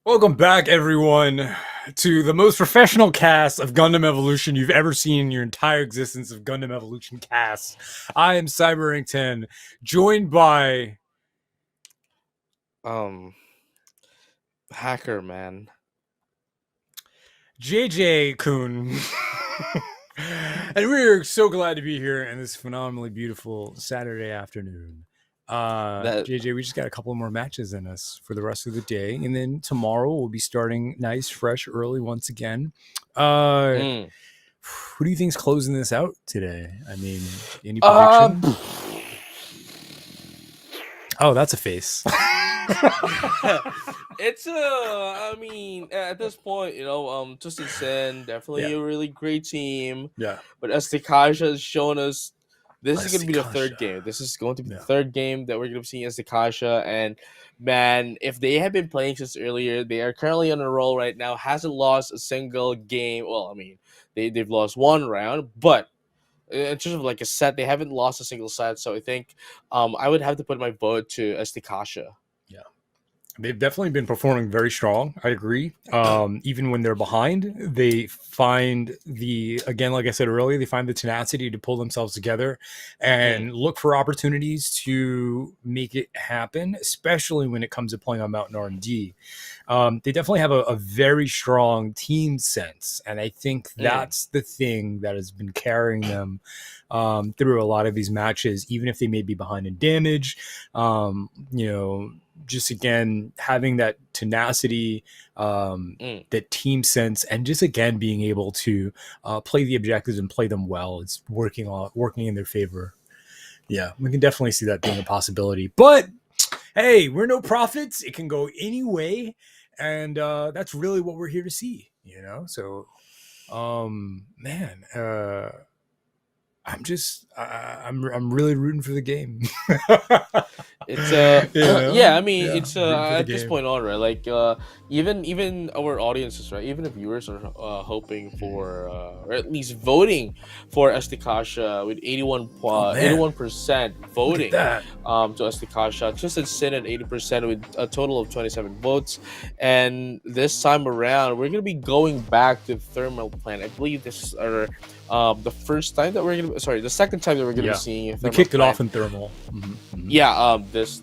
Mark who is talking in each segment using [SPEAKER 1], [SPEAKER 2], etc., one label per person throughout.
[SPEAKER 1] Welcome back, everyone, to the most professional cast of Gundam Evolution you've ever seen in your entire existence of Gundam Evolution cast. I am Cyberring10, joined by
[SPEAKER 2] Um, Hacker man.
[SPEAKER 1] JJ Kun. And we're so glad to be here in this phenomenally beautiful Saturday afternoon.
[SPEAKER 2] That
[SPEAKER 1] JJ, we just got a couple more matches in us for the rest of the day, and then tomorrow we'll be starting nice, fresh, early once again. Uh,
[SPEAKER 2] mm.
[SPEAKER 1] who do you think's closing this out today? I mean, any
[SPEAKER 2] Uh
[SPEAKER 1] prediction? Oh, that's a face.
[SPEAKER 2] it's I mean, at this point, TwistedSin
[SPEAKER 1] Yeah,
[SPEAKER 2] definitely a really great team,
[SPEAKER 1] yeah.
[SPEAKER 2] but Asticassia has shown us this is going to be the third
[SPEAKER 1] Asticassia.
[SPEAKER 2] game. This is going to be the
[SPEAKER 1] Yeah.
[SPEAKER 2] third game that we're going to see Asticassia, and man, if they have been playing since earlier, they are currently on a roll right now. Hasn't lost a single game. Well, I mean, they've lost one round, but in terms of like a set, they haven't lost a single set. So I think I would have to put my vote to Asticassia.
[SPEAKER 1] Yeah. They've definitely been performing very strong. I agree. Even when they're behind, they find again, like I said earlier, they find the tenacity to pull themselves together
[SPEAKER 2] Mm,
[SPEAKER 1] and look for opportunities to make it happen, especially when it comes to playing on Mountain R&D. They definitely have a very strong team sense. And I think
[SPEAKER 2] mm,
[SPEAKER 1] that's the thing that has been carrying them through a lot of these matches, even if they may be behind in damage. Just again having that tenacity,
[SPEAKER 2] mm.
[SPEAKER 1] that team sense, and just again being able to play the objectives and play them well. It's working in their favor. Yeah, we can definitely see that being a possibility. But hey, we're no prophets. It can go any way, and that's really what we're here to see. So man, I'm really rooting for the game.
[SPEAKER 2] It's yeah, I mean
[SPEAKER 1] Yeah,
[SPEAKER 2] it's
[SPEAKER 1] I'm rooting for the
[SPEAKER 2] at this
[SPEAKER 1] game.
[SPEAKER 2] point on, right? Like even our audiences, right? Even the viewers are hoping for or at least voting for Estikasha with
[SPEAKER 1] Oh man,
[SPEAKER 2] 81%
[SPEAKER 1] look at
[SPEAKER 2] voting
[SPEAKER 1] that.
[SPEAKER 2] to Estikasha. Twisted Sin at 80% with a total of 27 votes. And this time around, we're gonna be going back to Thermal Plant. I believe this is our the first time that we're gonna sorry, the second time that we're gonna be
[SPEAKER 1] Yeah,
[SPEAKER 2] seeing a
[SPEAKER 1] we
[SPEAKER 2] Thermal
[SPEAKER 1] kicked it
[SPEAKER 2] Plant.
[SPEAKER 1] off in thermal.
[SPEAKER 2] Yeah, this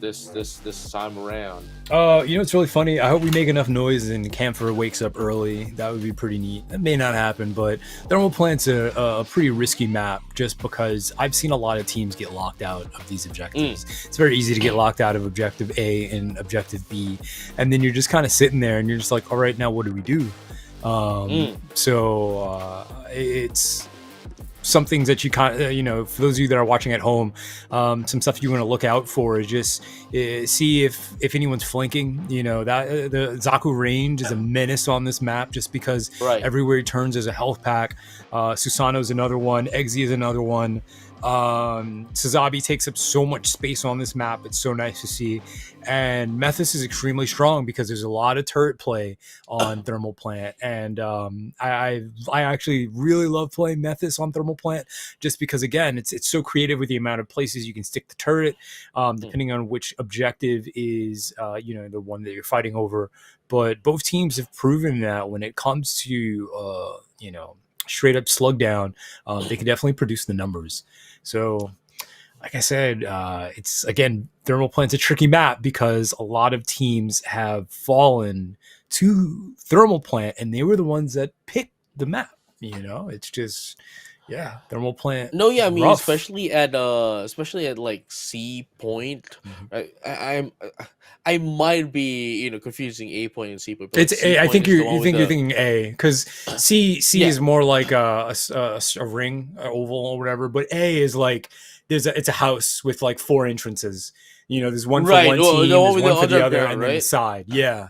[SPEAKER 2] time around.
[SPEAKER 1] It's really funny. I hope we make enough noise and Camphor wakes up early. That would be pretty neat. That may not happen, but thermal plant's a pretty risky map just because I've seen a lot of teams get locked out of these
[SPEAKER 2] Mm,
[SPEAKER 1] objectives. It's very easy to get locked out of objective A and objective B, and then you're just kind of sitting there and you're just like, all right, now what do we do?
[SPEAKER 2] mm,
[SPEAKER 1] It's some things that you kind of, for those of you that are watching at home, some stuff you want to look out for is just see if anyone's flanking. The Zaku range is a menace on this map just because
[SPEAKER 2] right.
[SPEAKER 1] everywhere he turns there's a health pack. Susano's another one. Eggsy is another one. Sazabi takes up so much space on this map. It's so nice to see. And Methus is extremely strong because there's a lot of turret play on Thermal Plant. And I actually really love playing Methus on Thermal Plant just because, again, it's so creative with the amount of places you can stick the turret,
[SPEAKER 2] Mm,
[SPEAKER 1] depending on which objective is, the one that you're fighting over. But both teams have proven that when it comes to, straight up slug down, they can definitely produce the numbers. So, like I said, it's again, Thermal Plant's a tricky map because a lot of teams have fallen to Thermal Plant, and they were the ones that picked the map. It's just, yeah, Thermal Plant
[SPEAKER 2] no, yeah, I mean,
[SPEAKER 1] rough.
[SPEAKER 2] especially at like C point,
[SPEAKER 1] Mhm.
[SPEAKER 2] right? I might be confusing A point and C point, but like
[SPEAKER 1] It's
[SPEAKER 2] C
[SPEAKER 1] A. I
[SPEAKER 2] point
[SPEAKER 1] think
[SPEAKER 2] is
[SPEAKER 1] you
[SPEAKER 2] the one
[SPEAKER 1] you
[SPEAKER 2] with
[SPEAKER 1] think you're
[SPEAKER 2] the
[SPEAKER 1] thinking A because C
[SPEAKER 2] yeah,
[SPEAKER 1] is more like a ring, a oval or whatever, but A is like it's a house with like four entrances. There's one for
[SPEAKER 2] right,
[SPEAKER 1] one
[SPEAKER 2] well, the
[SPEAKER 1] team,
[SPEAKER 2] one
[SPEAKER 1] there's
[SPEAKER 2] with the
[SPEAKER 1] one for the other,
[SPEAKER 2] underground,
[SPEAKER 1] and then the
[SPEAKER 2] right?
[SPEAKER 1] side. Yeah,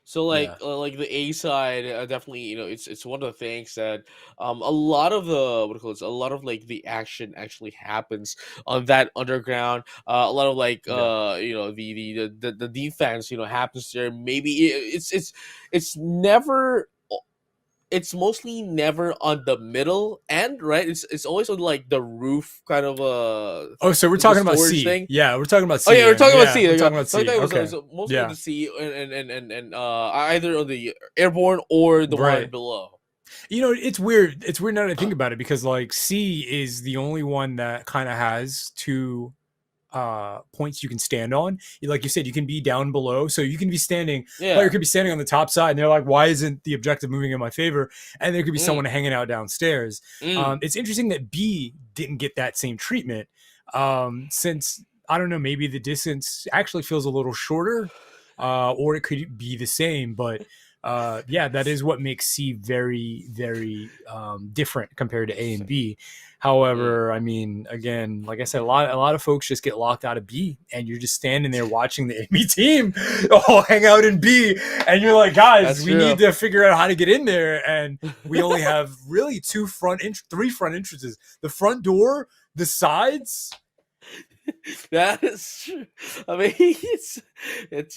[SPEAKER 2] So
[SPEAKER 1] yeah.
[SPEAKER 2] like the A side, definitely it's one of the things that a lot of the what do you call it, a lot of like the action actually happens on that underground. A lot of like
[SPEAKER 1] Yeah.
[SPEAKER 2] the defense happens there. Maybe it's never it's mostly never on the middle end, right? It's always on like the roof, kind of
[SPEAKER 1] Oh, so we're
[SPEAKER 2] the
[SPEAKER 1] talking about
[SPEAKER 2] storage
[SPEAKER 1] C.
[SPEAKER 2] thing.
[SPEAKER 1] Yeah, we're talking about
[SPEAKER 2] Oh
[SPEAKER 1] C
[SPEAKER 2] yeah, we're
[SPEAKER 1] then.
[SPEAKER 2] talking about
[SPEAKER 1] Yeah,
[SPEAKER 2] C.
[SPEAKER 1] we're
[SPEAKER 2] There you
[SPEAKER 1] talking
[SPEAKER 2] go.
[SPEAKER 1] about
[SPEAKER 2] So
[SPEAKER 1] C. Okay.
[SPEAKER 2] mostly on
[SPEAKER 1] Yeah.
[SPEAKER 2] the C, and either on the airborne or the one
[SPEAKER 1] Right.
[SPEAKER 2] below.
[SPEAKER 1] You know, it's weird. It's weird now that I think about it because like C is the only one that kind of has two points you can stand on. Like you said, you can be down below, so you can be standing. Player
[SPEAKER 2] Yeah.
[SPEAKER 1] could be standing on the top side, and they're like, "Why isn't the objective moving in my favor?" And there could be
[SPEAKER 2] Mm,
[SPEAKER 1] someone hanging out downstairs.
[SPEAKER 2] mm.
[SPEAKER 1] It's interesting that B didn't get that same treatment, since I don't know, maybe the distance actually feels a little shorter, or it could be the same, but. Yeah, that is what makes C very, very different compared to A and B.
[SPEAKER 2] Mm.
[SPEAKER 1] However, I mean, again, like I said, a lot of folks just get locked out of B, and you're just standing there watching the AB team all hang out in B, and you're like, guys,
[SPEAKER 2] That's
[SPEAKER 1] we need
[SPEAKER 2] true.
[SPEAKER 1] to figure out how to get in there, and we only have really three front entrances: the front door, the sides.
[SPEAKER 2] That is true. I mean, it's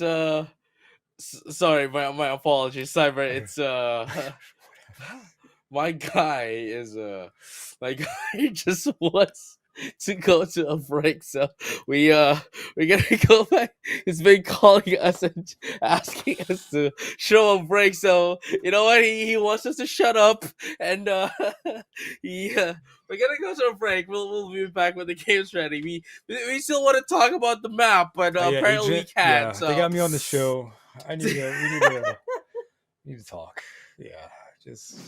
[SPEAKER 2] sorry, my apologies, Cyber.
[SPEAKER 1] Okay.
[SPEAKER 2] It's my guy is my guy just wants to go to a break, so we we're gonna go back. He's been calling us and asking us to show a break, so you know what, he wants us to shut up, and he we're gonna go to a break. We'll be back when the game's ready. We still want to talk about the map, but
[SPEAKER 1] Yeah,
[SPEAKER 2] apparently we
[SPEAKER 1] agent.
[SPEAKER 2] can't,
[SPEAKER 1] Yeah, they
[SPEAKER 2] so
[SPEAKER 1] got me on the show. We need to talk. Yeah, just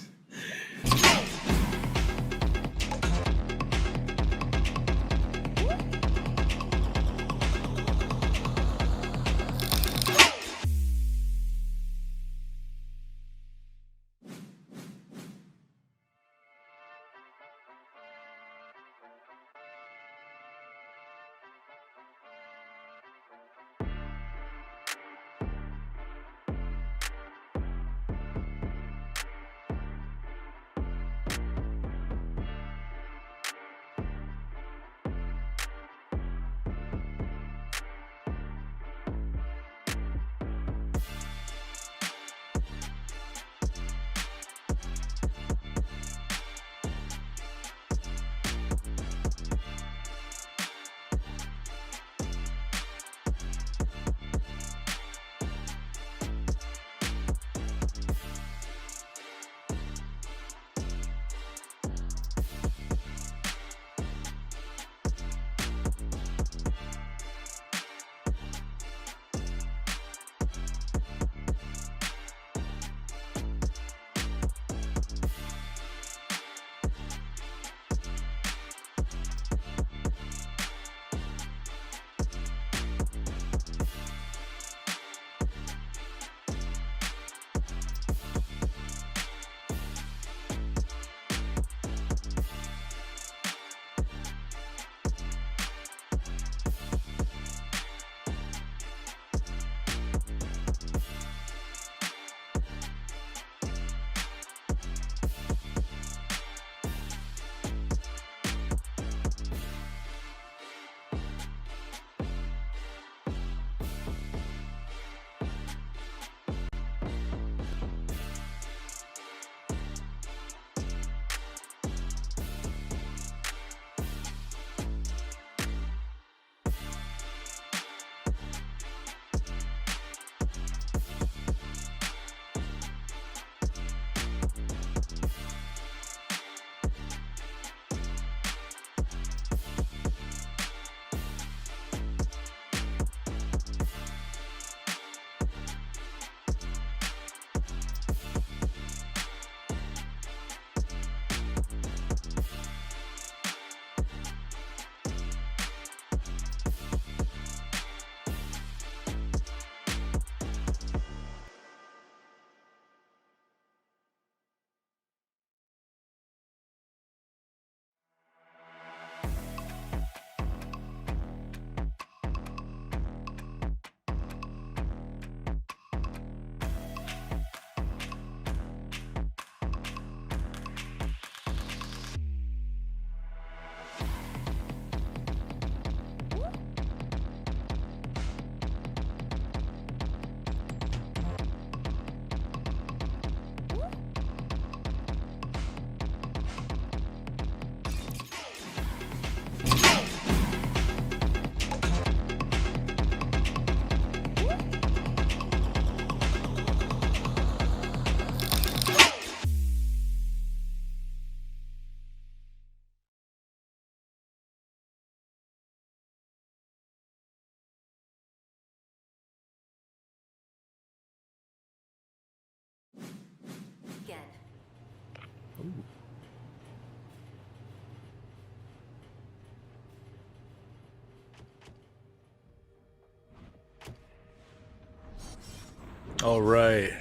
[SPEAKER 1] All right.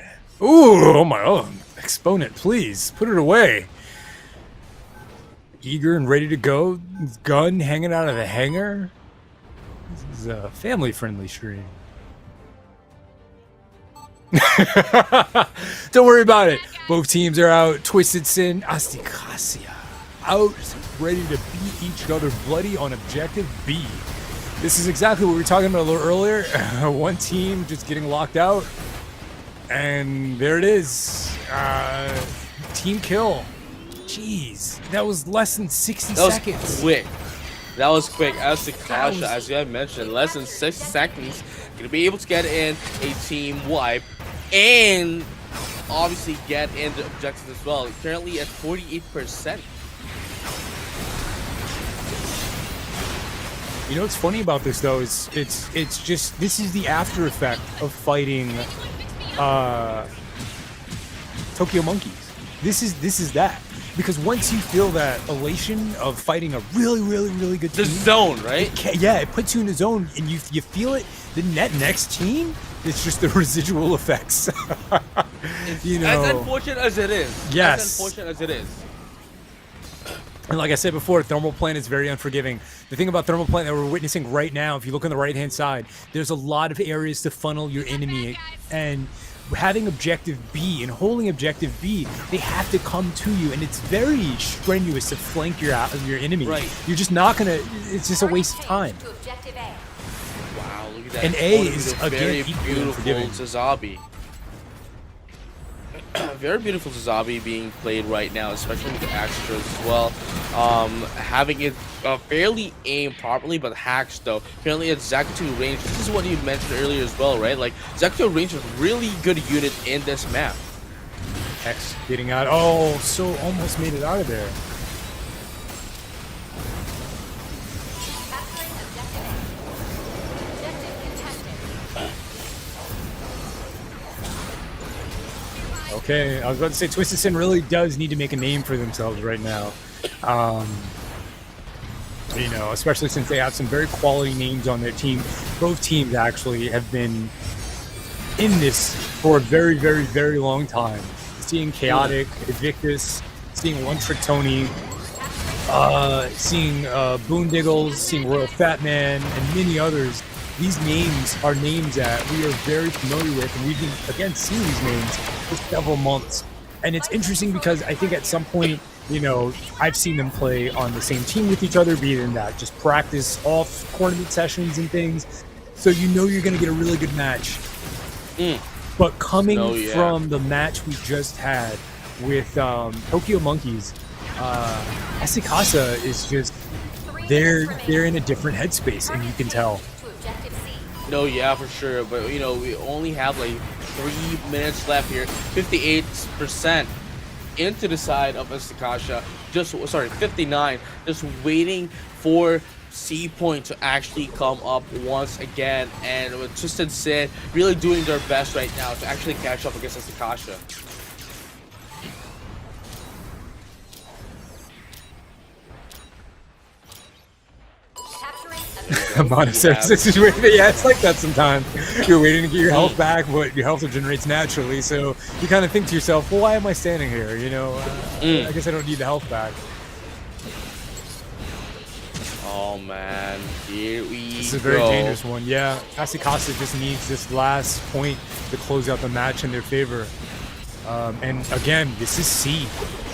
[SPEAKER 1] Ooh, oh my own exponent, please put it away. Eager and ready to go. Gun hanging out of the hangar. This is a family-friendly stream. Don't worry about it. Both teams are out. TwistedSin, Asticassia out, ready to beat each other bloody on objective B. This is exactly what we were talking about a little earlier. One team just getting locked out. And there it is. Team kill. Jeez. That was less than 60 seconds.
[SPEAKER 2] Was quick. That was quick. Asticassia, as you had mentioned, less than 6 seconds. Gonna be able to get in a team wipe. And obviously get in the objectives as well. Currently at 48%.
[SPEAKER 1] You know what's funny about this though is it's just this is the after effect of fighting Tokyo Monkeys. This is that. Because once you feel that elation of fighting a really good team,
[SPEAKER 2] the zone, right?
[SPEAKER 1] It puts you in the zone and you feel it. The next team, it's just the residual effects. You know,
[SPEAKER 2] as unfortunate as it is.
[SPEAKER 1] Yes.
[SPEAKER 2] As unfortunate as it is.
[SPEAKER 1] And like I said before, Thermal Plant is very unforgiving. The thing about Thermal Plant that we're witnessing right now, if you look on the right-hand side, there's a lot of areas to funnel your enemy. And having objective B and holding objective B, they have to come to you. And it's very strenuous to flank your enemy.
[SPEAKER 2] Right.
[SPEAKER 1] You're just not going to... It's just a waste of time.
[SPEAKER 2] Wow, look at that.
[SPEAKER 1] And A is,
[SPEAKER 2] very
[SPEAKER 1] again,
[SPEAKER 2] beautiful Zazabi. Very beautiful Zazabi being played right now, especially with the Astros as well. Having it fairly aimed properly, but hacks though. Currently at Zakuto range. This is what you mentioned earlier as well, right? Like Zakuto range is a really good unit in this map.
[SPEAKER 1] X getting out. Oh, so almost made it out of there. Okay, I was about to say TwistedSin really does need to make a name for themselves right now. You know, especially since they have some very quality names on their team. Both teams actually have been in this for a very long time. Seeing Chaotic, Evictus, seeing One Trick Tony, seeing Boondiggles, seeing Royal Fat Man, and many others. These names are names that we are very familiar with, and we've been, again, seeing these names for several months. And it's interesting because I think at some point, you know, I've seen them play on the same team with each other, be it in that just practice off tournament sessions and things. So you know you're going to get a really good match. But coming from the match we just had with Tokyo Monkeys, Asticassia is just, they're in a different headspace, and you can tell.
[SPEAKER 2] No, yeah, for sure. But, you know, we only have like 3 minutes left here. 58% into the side of Asticassia. 59. Just waiting for C point to actually come up once again. And with TwistedSin really doing their best right now to actually catch up against Asticassia.
[SPEAKER 1] Yeah, it's like that sometimes. You're waiting to get your health back, but your health regenerates naturally. So you kind of think to yourself, well, why am I standing here? You know, I guess I don't need the health back.
[SPEAKER 2] Oh, man. Here we go.
[SPEAKER 1] This is a very dangerous one. Yeah, Asticassia just needs this last point to close out the match in their favor. And again, this is C.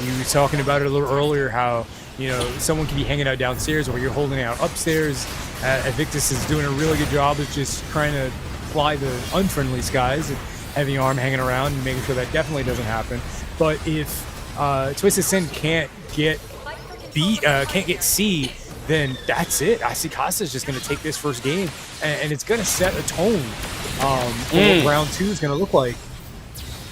[SPEAKER 1] You were talking about it a little earlier, how, you know, someone can be hanging out downstairs or you're holding out upstairs. Evictus is doing a really good job of just trying to fly the unfriendly skies and having your arm hanging around and making sure that definitely doesn't happen. But if TwistedSin can't get C, then that's it. Asticassia is just going to take this first game, and it's going to set a tone for what round 2 is going to look like.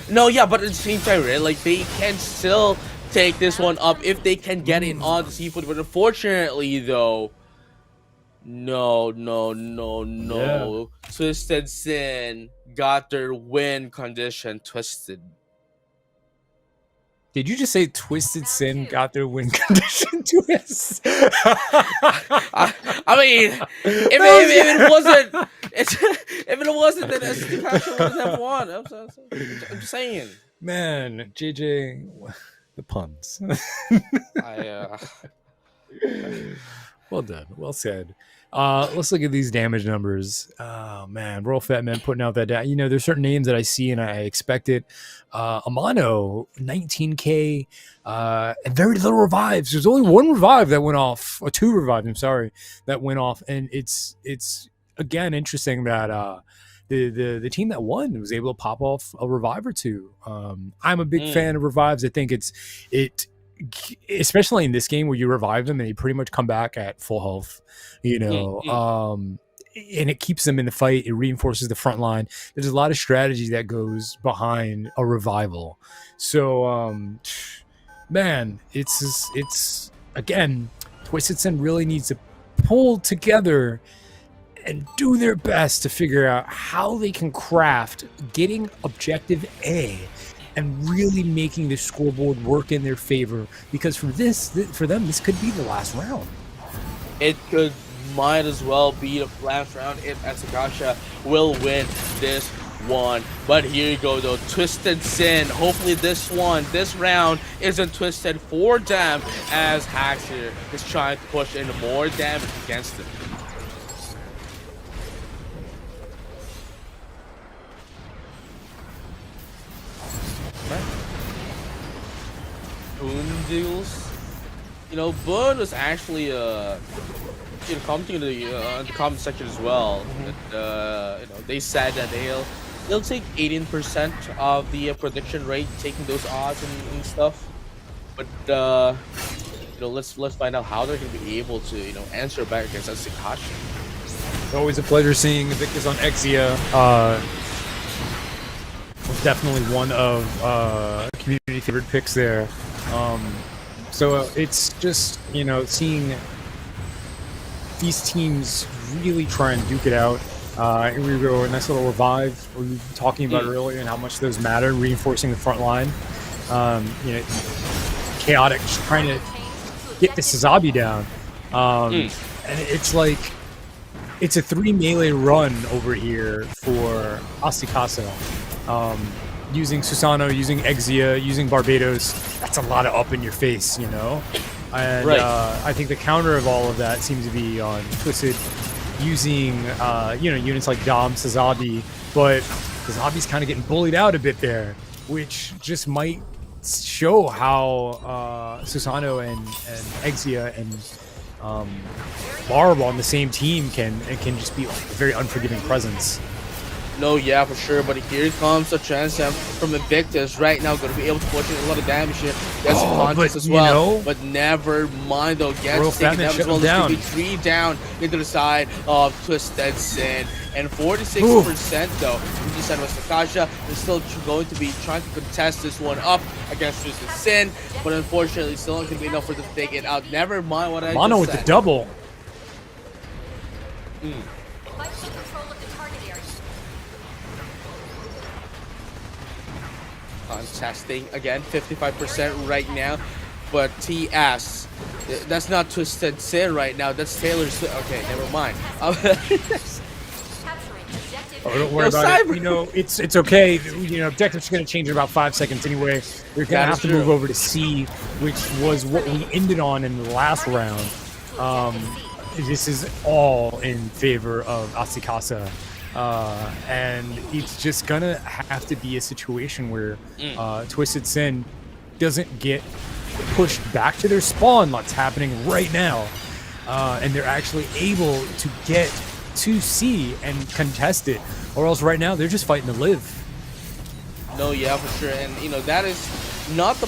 [SPEAKER 2] No, yeah, but at the same time, right? Like, they can still take this one up if they can get it on the seafood. But unfortunately, though, no. Yeah. TwistedSin got their win condition twisted.
[SPEAKER 1] Did you just say TwistedSin got their win condition twist?
[SPEAKER 2] I, I mean, if it wasn't, if it wasn't, then Asticassia wouldn't have won. I'm just saying.
[SPEAKER 1] Man, JJ, the puns.
[SPEAKER 2] I
[SPEAKER 1] Well done. Well said. Let's look at these damage numbers. Oh man, Royal Fat Man putting out that you know, there's certain names that I see and I expect it. Amano, 19k, and very little revives. There's only one revive that went off, or two revives, I'm sorry, that went off. And it's again interesting that the team that won was able to pop off a revive or two. I'm a big fan of revives. I think it especially in this game where you revive them and they pretty much come back at full health, you know. And it keeps them in the fight. It reinforces the front line. There's a lot of strategy that goes behind a revival. So man, it's again, TwistedSin really needs to pull together and do their best to figure out how they can craft getting objective A and really making the scoreboard work in their favor, because for them, this could be the last round.
[SPEAKER 2] It might as well be the last round if Asticassia will win this one. But here you go though, TwistedSin. Hopefully this round isn't twisted for them, as Haxer is trying to push in more damage against him. Boon deals. You know, Boon was actually commenting in the comment section as well. That, you know, they said that they'll take 18% of the prediction rate, taking those odds and stuff. But you know, let's find out how they're gonna be able to, you know, answer back against Asticassia.
[SPEAKER 1] It's always a pleasure seeing Invictus on Exia. Was definitely one of community favorite picks there. So it's just, you know, seeing these teams really try and duke it out. Here we go, a nice little revive. We were talking about earlier and how much those matter, reinforcing the front line. You know, Chaotic just trying to get the Sazabi down. And it's like, it's a 3 melee run over here for Asticassia. Using Susano, using Exia, using Barbados, that's a lot of up in your face, you know? And I think the counter of all of that seems to be on Twisted using, you know, units like Dom, Sazabi, but Sazabi's kind of getting bullied out a bit there, which just might show how Susano and Exia and Barb on the same team can just be like a very unforgiving presence.
[SPEAKER 2] No, yeah, for sure. But here comes a Transam from Invictus right now. Going to be able to put in a lot of damage here. Gets conscious as well. Know, but never mind though. Gets taken down as well. There's going to be 3 down into the side of TwistedSin. And 46% though. From the side of Asticassia is still going to be trying to contest this one up against TwistedSin. But unfortunately, still not going to be enough for them to take it out. Never mind what I
[SPEAKER 1] Mono
[SPEAKER 2] just
[SPEAKER 1] with
[SPEAKER 2] said.
[SPEAKER 1] the double.
[SPEAKER 2] Contesting again, 55% right now, but TS, that's not TwistedSin right now. That's Taylor's. Okay, never mind.
[SPEAKER 1] Oh, don't worry about it. You know, it's okay. You know, objectives are going to change in about 5 seconds anyway. We're going to have to move over to C, which was what we ended on in the last round. This is all in favor of Asticassia. And it's just gonna have to be a situation where TwistedSin doesn't get pushed back to their spawn. That's happening right now, and they're actually able to get to C and contest it, or else right now they're just fighting to live.
[SPEAKER 2] No, yeah, for sure. And you know, that is not the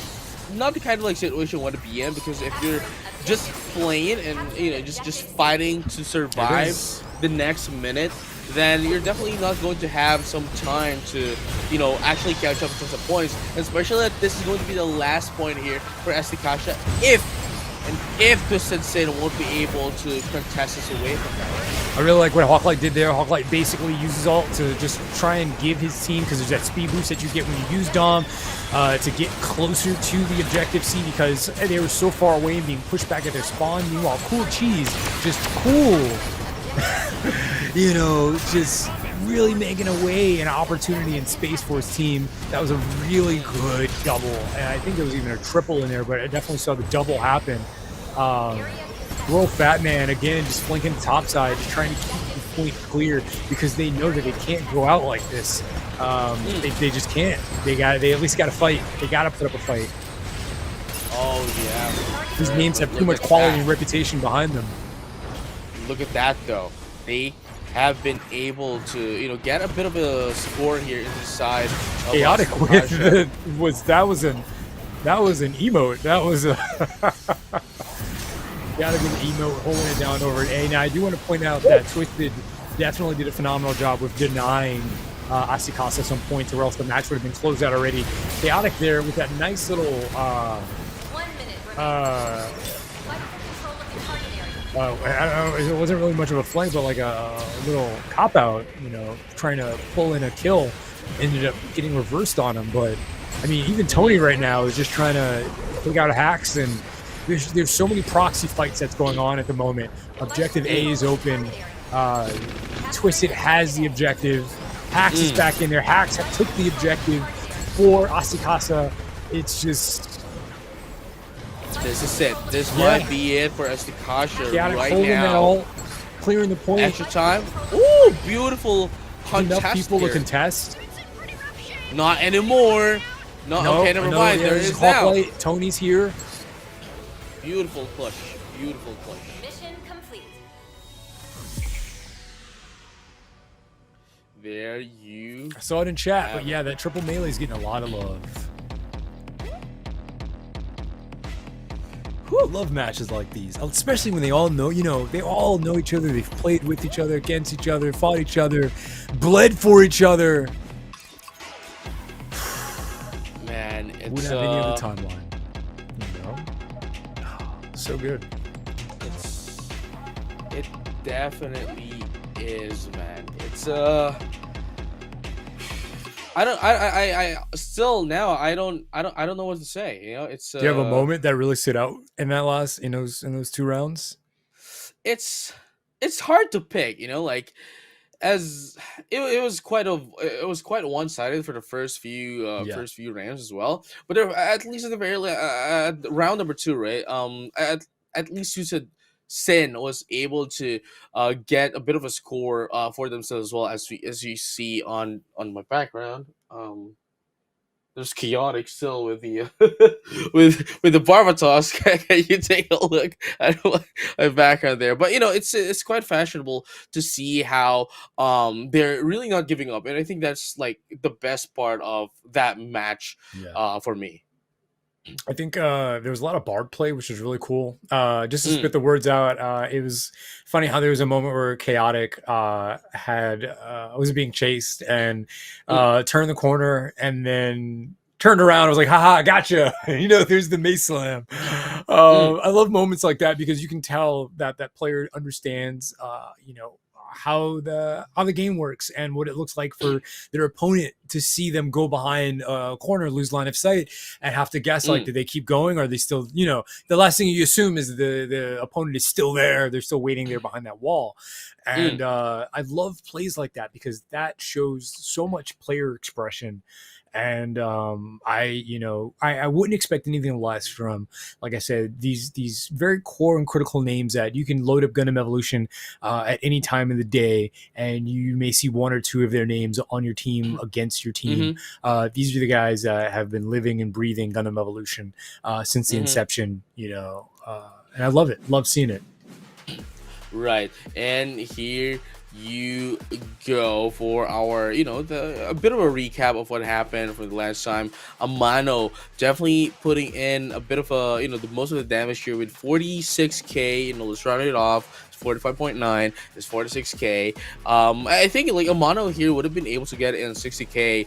[SPEAKER 2] kind of like situation you want to be in, because if you're just playing and, you know, just fighting to survive the next minute, then you're definitely not going to have some time to, you know, actually catch up in terms of points. Especially that this is going to be the last point here for Asticassia if and if TwistedSin won't be able to contest us away from that.
[SPEAKER 1] I really like what Hawklight did there. Hawklight basically uses ult to just try and give his team, because there's that speed boost that you get when you use Dom, to get closer to the objective C, because they were so far away and being pushed back at their spawn. Meanwhile, Cool Cheese, just cool, just really making a way and opportunity and space for his team. That was a really good double, and I think there was even a triple in there, but I definitely saw the double happen. Roll Fat Man again, just flanking the top side, just trying to keep the point clear, because they know that they can't go out like this. They just can't. They at least got to fight. They got to put up a fight.
[SPEAKER 2] Oh yeah.
[SPEAKER 1] These names have too much quality and reputation behind them.
[SPEAKER 2] Look at that though. They have been able to, get a bit of a score here inside.
[SPEAKER 1] Chaotic with that was an emote. That was a gotta be the emote holding it down over an A. Now I do want to point out that Twisted definitely did a phenomenal job with denying Asticassia some points, or else the match would have been closed out already. Chaotic there with that nice little I don't know, it wasn't really much of a flank, but like a little cop out, trying to pull in a kill, ended up getting reversed on him. But I mean, even Tony right now is just trying to take out hacks, and there's so many proxy fights that's going on at the moment. Objective A is open. Twisted has the objective. Hacks is back in there. Hacks took the objective for Asticassia. It's just,
[SPEAKER 2] this is it. This might be it for Asticassia right now.
[SPEAKER 1] Clearing the point.
[SPEAKER 2] Extra time. Ooh, beautiful contest.
[SPEAKER 1] Enough people to contest.
[SPEAKER 2] Not anymore. No, okay, never mind. There is now.
[SPEAKER 1] Tony's here.
[SPEAKER 2] Beautiful push. Beautiful push.
[SPEAKER 3] Mission complete.
[SPEAKER 2] There you.
[SPEAKER 1] I saw it in chat, but yeah, that triple melee is getting a lot of love. I love matches like these, especially when they all know, they all know each other. They've played with each other, against each other, fought each other, bled for each other.
[SPEAKER 2] Man, it's
[SPEAKER 1] wouldn't have any other timeline. So good.
[SPEAKER 2] It definitely is, man. It's I still now I don't know what to say. It's
[SPEAKER 1] do you have a moment that really stood out in that last in those 2 rounds?
[SPEAKER 2] It's hard to pick, like, as it was quite one-sided for the first few rounds as well. But at least at the very round number 2, right? At least TwistedSin was able to get a bit of a score for themselves as well, as you see on my background. There's Chaotic still with the with the Barbatos. Can you take a look at my background there? But it's quite fashionable to see how they're really not giving up, and I think that's like the best part of that match for me.
[SPEAKER 1] I think there was a lot of bard play, which was really cool. Just to spit the words out, it was funny how there was a moment where Chaotic was being chased and turned the corner and then turned around. I was like, haha, gotcha. There's the mace slam. I love moments like that, because you can tell that that player understands, how the game works and what it looks like for their opponent to see them go behind a corner, lose line of sight, and have to guess, like, did they keep going? Or are they still, the last thing you assume is the opponent is still there. They're still waiting there behind that wall. And I love plays like that, because that shows so much player expression. And I wouldn't expect anything less from, like I said, these very core and critical names that you can load up Gundam Evolution at any time of the day, and you may see 1 or 2 of their names on your team against your team. These are the guys that have been living and breathing Gundam Evolution since the inception, and I love it. Love seeing it.
[SPEAKER 2] Right, and here you go for our a bit of a recap of what happened for the last time. Amano definitely putting in a bit of a the most of the damage here with 46k. Let's round it off. It's 45.9. It's 46k. I think like Amano here would have been able to get in 60k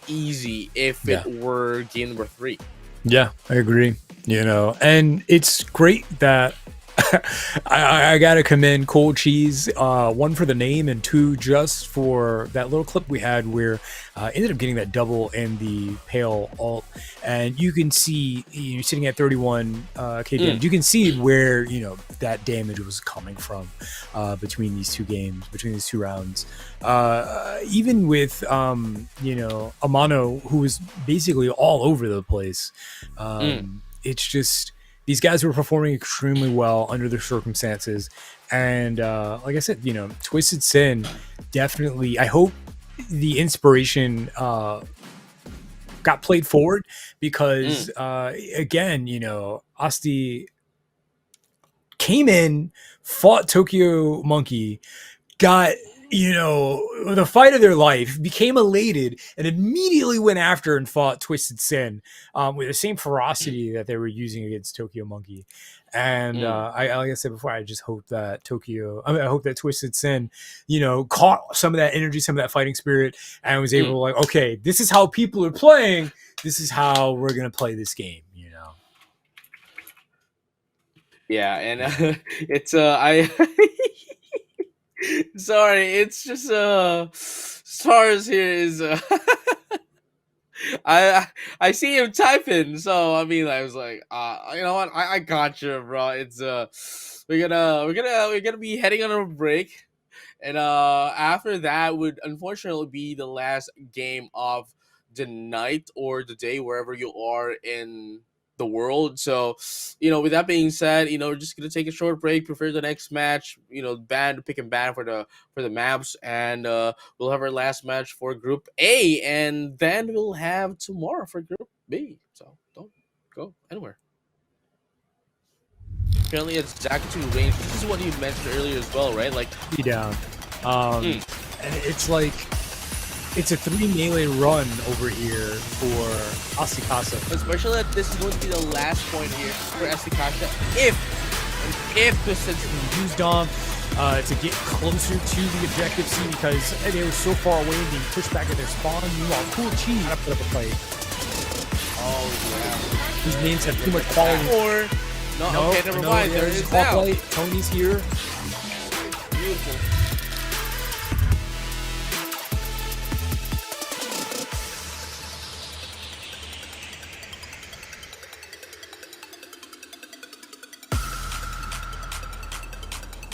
[SPEAKER 2] easy if it were game number 3.
[SPEAKER 1] Yeah, I agree. And it's great that I gotta commend Cold Cheese, one for the name and two just for that little clip we had where ended up getting that double and the pale alt, and you can see you're sitting at 31 k
[SPEAKER 2] Mm,
[SPEAKER 1] damage. You can see where that damage was coming from between these two games, between these two rounds. Even with Amano, who was basically all over the place.
[SPEAKER 2] mm,
[SPEAKER 1] It's just these guys were performing extremely well under the circumstances, and like I said, Twisted Sin definitely. I hope the inspiration got played forward because
[SPEAKER 2] mm,
[SPEAKER 1] again, Asti came in, fought Tokyo Monkey, got the fight of their life, became elated, and immediately went after and fought Twisted Sin with the same ferocity that they were using against Tokyo Monkey. And
[SPEAKER 2] mm,
[SPEAKER 1] like I said before, I just hope that I hope that Twisted Sin, caught some of that energy, some of that fighting spirit, and was able
[SPEAKER 2] mm.
[SPEAKER 1] to okay, this is how people are playing. This is how we're gonna play this game.
[SPEAKER 2] Yeah, and it's I sorry, it's just stars here is I I see him typing, so I mean I was like, you know what, I got you, bro. It's we're gonna be heading on a break, and after that would unfortunately be the last game of the night or the day wherever you are in the world. So, with that being said, we're just gonna take a short break, prepare the next match, pick and ban for the maps, and we'll have our last match for Group A, and then we'll have tomorrow for Group B. So don't go anywhere. Currently it's Zakutu range. This is what you mentioned earlier as well, right? Like,
[SPEAKER 1] Be down. Um,
[SPEAKER 2] mm,
[SPEAKER 1] and it's like it's a 3 melee run over here for Asticassia.
[SPEAKER 2] especially that this is going to be the last point here for Asticassia. If TwistedSin,
[SPEAKER 1] Use Dom to get closer to the objective C because they were so far away and being pushed back at their spawn. Meanwhile, Cool Cheese got to put up a fight.
[SPEAKER 2] oh yeah,
[SPEAKER 1] These names have too much
[SPEAKER 2] get
[SPEAKER 1] quality.
[SPEAKER 2] back. Or no,
[SPEAKER 1] No,
[SPEAKER 2] okay, never
[SPEAKER 1] no,
[SPEAKER 2] mind. There it
[SPEAKER 1] there's
[SPEAKER 2] is
[SPEAKER 1] Hawk
[SPEAKER 2] now.
[SPEAKER 1] Light. Tony's here.
[SPEAKER 2] Beautiful.